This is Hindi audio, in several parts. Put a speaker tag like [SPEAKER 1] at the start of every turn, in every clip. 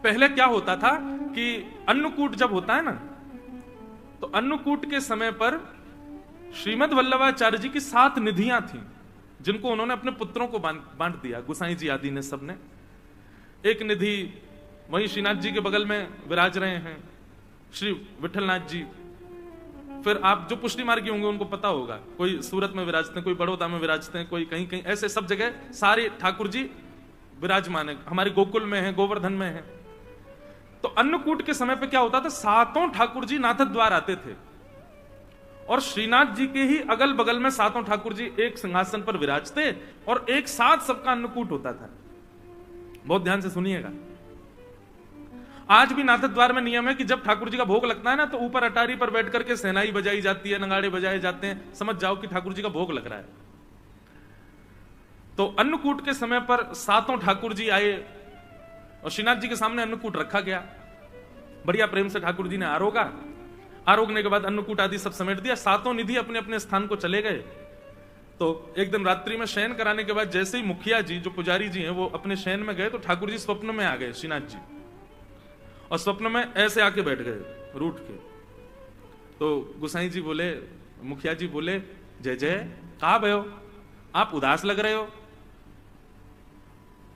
[SPEAKER 1] पहले क्या होता था कि अन्नकूट जब होता है ना, तो अन्नकूट के समय पर श्रीमद् वल्लभाचार्य जी की 7 निधियां थीं, जिनको उन्होंने अपने पुत्रों को बांट दिया, गोसाई जी आदि ने सबने। एक निधि वहीं श्रीनाथ जी के बगल में विराज रहे हैं श्री विठलनाथ जी। फिर आप जो पुष्टि मार्गी होंगे उनको पता होगा, कोई सूरत में विराजते हैं, कोई बड़ौदा में विराजते हैं, कोई कहीं कहीं, ऐसे सब जगह सारे ठाकुर जी विराजमान है। हमारे गोकुल में है, गोवर्धन में है। तो अन्नकूट के समय पे क्या होता था, 7 ठाकुर जी नाथ द्वार आते थे और श्रीनाथ जी के ही अगल बगल में 7 ठाकुर जी एक सिंहासन पर विराजते और एक साथ सबका अन्नकूट होता था। बहुत ध्यान से सुनिएगा। आज भी नाथ द्वार में नियम है कि जब ठाकुर जी का भोग लगता है ना, तो ऊपर अटारी पर बैठ करके सहनाई बजाई जाती है, नगाड़े बजाए जाते हैं, समझ जाओ कि ठाकुर जी का भोग लग रहा है। तो अन्नकूट के समय पर 7 ठाकुर जी आए और श्रीनाथ जी के सामने अन्नकूट रखा गया। बढ़िया प्रेम से ठाकुर जी ने आरोगने के बाद अन्नकूट आदि सब समेट दिया। 7 निधि अपने अपने स्थान को चले गए। तो एक दिन रात्रि में शयन कराने के बाद जैसे ही मुखिया जी, जो पुजारी जी हैं, वो अपने शयन में गए, तो ठाकुर जी स्वप्न में आ गए श्रीनाथ जी, और स्वप्न में ऐसे आके बैठ गए रूठ के। तो गोसाई जी बोले, मुखिया जी बोले, जय जय, कहा भयो, आप उदास लग रहे हो,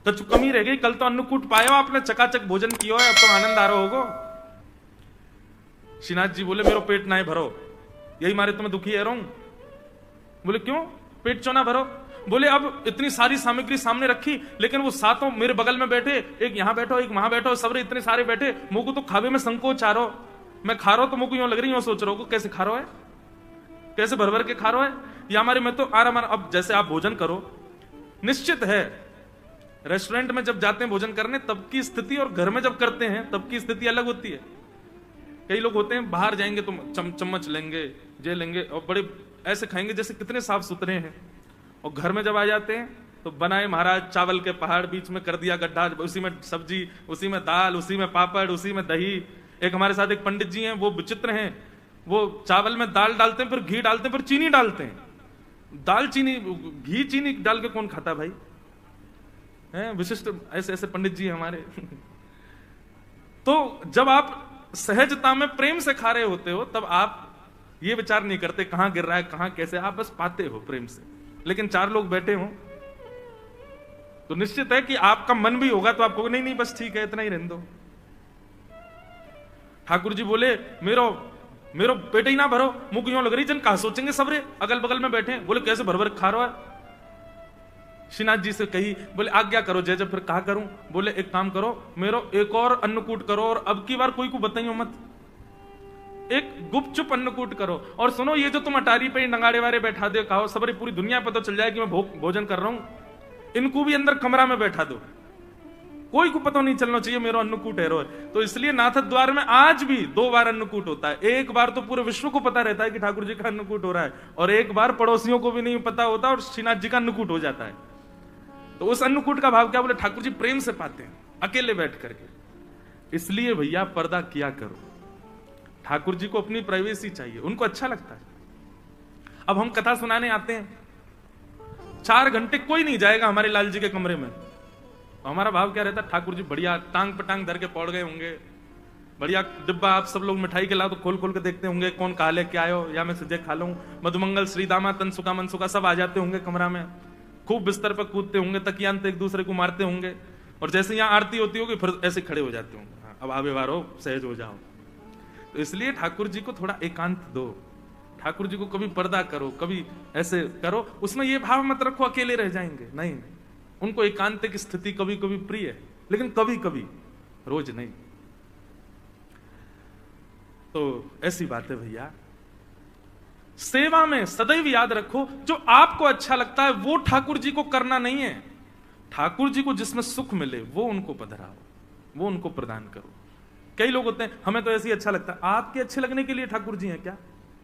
[SPEAKER 1] तो कमी रह गई, कल तो अन्नकूट पाए हो आपने, चकाचक भोजन किया है, अब तो आनंद आ रहा होगो। श्रीनाथ जी बोले, मेरो पेट ना भरो, यही मारे तुम्हें दुखी है रहूं। बोले क्यों, पेट क्यों ना भरो? बोले अब इतनी सारी सामग्री सामने रखी, लेकिन वो 7 मेरे बगल में बैठे, एक यहां बैठो, एक वहां बैठो, सबरे इतने सारे बैठे, मुझको तो खावे में संकोच आ रहा, मैं खा रहा हूं तो मुझको यूं लग रही, यूं सोच रहा हूं कैसे खा रहा है, कैसे भर भर के खा रहा है, या हमारे में तो आराम। अब जैसे आप भोजन करो, निश्चित है रेस्टोरेंट में जब जाते हैं भोजन करने तब की स्थिति और घर में जब करते हैं तब की स्थिति अलग होती है। कई लोग होते हैं बाहर जाएंगे तो चम्मच लेंगे, जे लेंगे और बड़े ऐसे खाएंगे जैसे कितने साफ सुथरे हैं, और घर में जब आ जाते हैं तो बनाए महाराज चावल के पहाड़, बीच में कर दिया गड्ढा, उसी में सब्जी, उसी में दाल, उसी में पापड़, उसी में दही। एक हमारे साथ एक पंडित जी हैं, वो विचित्र हैं, वो चावल में दाल डालते हैं, फिर घी डालते हैं, फिर चीनी डालते हैं। दाल चीनी, घी चीनी डाल के कौन खाता भाई, है विशिष्ट ऐसे ऐसे पंडित जी हमारे। तो जब आप सहजता में प्रेम से खा रहे होते हो तब आप ये विचार नहीं करते कहां गिर रहा है, कहां कैसे, आप बस पाते हो प्रेम से। लेकिन 4 लोग बैठे हो तो निश्चित है कि आपका मन भी होगा तो आपको नहीं नहीं बस ठीक है, इतना ही रहने दो। ठाकुर जी बोले, मेरो पेट ही ना भरो, मुंह यूं लग रही जन कहा सोचेंगे सबरे अगल बगल में बैठे। बोले कैसे भर भर खा रहा है? श्रीनाथ जी से कही, बोले आज्ञा करो जय जय। फिर कहा करूं? बोले एक काम करो, मेरो एक और अन्नकूट करो, और अब की बार कोई को बताइयो मत, एक गुपचुप अन्नकूट करो। और सुनो, ये जो तुम अटारी पे नगाड़े वारे बैठा दे, कहो सबरी पूरी दुनिया पता चल जाए कि मैं भोजन कर रहा हूं, इनको भी अंदर कमरा में बैठा दो, कोई को पता नहीं चलना चाहिए मेरो अन्नकूट है। तो इसलिए नाथ द्वार में आज भी 2 बार अन्नकूट होता है। एक बार तो पूरे विश्व को पता रहता है कि ठाकुर जी का अन्नकूट हो रहा है, और एक बार पड़ोसियों को भी नहीं पता होता और श्रीनाथ जी का अन्नकूट हो जाता है। तो उस अन्नकूट का भाव क्या? बोले ठाकुर जी प्रेम से पाते हैं अकेले बैठ करके। इसलिए भैया पर्दा किया करो, ठाकुर जी को अपनी प्राइवेसी चाहिए, उनको अच्छा लगता है। अब हम कथा सुनाने आते हैं, 4 घंटे कोई नहीं जाएगा हमारे लाल जी के कमरे में, तो हमारा भाव क्या रहता है? ठाकुर जी बढ़िया टांग पे टांग धर के पौड़ गए होंगे, बढ़िया डिब्बा आप सब लोग मिठाई के लाओ तो खोल खोल के देखते होंगे कौन कहा ले क्या आयो, या मैं सीधे खा लूं। मधुमंगल श्री दामा तनसुका मनसुका सब आ जाते होंगे कमरा में, खूब बिस्तर पर कूदते होंगे, तकियान एक दूसरे को मारते होंगे, और जैसे यहाँ आरती होती होगी फिर ऐसे खड़े हो जाते होंगे, अब आवे वार हो, सहज हो जाओ। तो इसलिए ठाकुर जी को थोड़ा एकांत दो, ठाकुर जी को कभी पर्दा करो, कभी ऐसे करो, उसमें ये भाव मत रखो अकेले रह जाएंगे, नहीं, उनको एकांत की स्थिति कभी कभी प्रिय है, लेकिन कभी कभी, रोज नहीं। तो ऐसी बात है भैया, सेवा में सदैव याद रखो जो आपको अच्छा लगता है वो ठाकुर जी को करना नहीं है, ठाकुर जी को जिसमें सुख मिले वो उनको पधराओ, वो उनको प्रदान करो। कई लोग होते हैं हमें तो ऐसे ही अच्छा लगता है, आपके अच्छे लगने के लिए ठाकुर जी हैं क्या?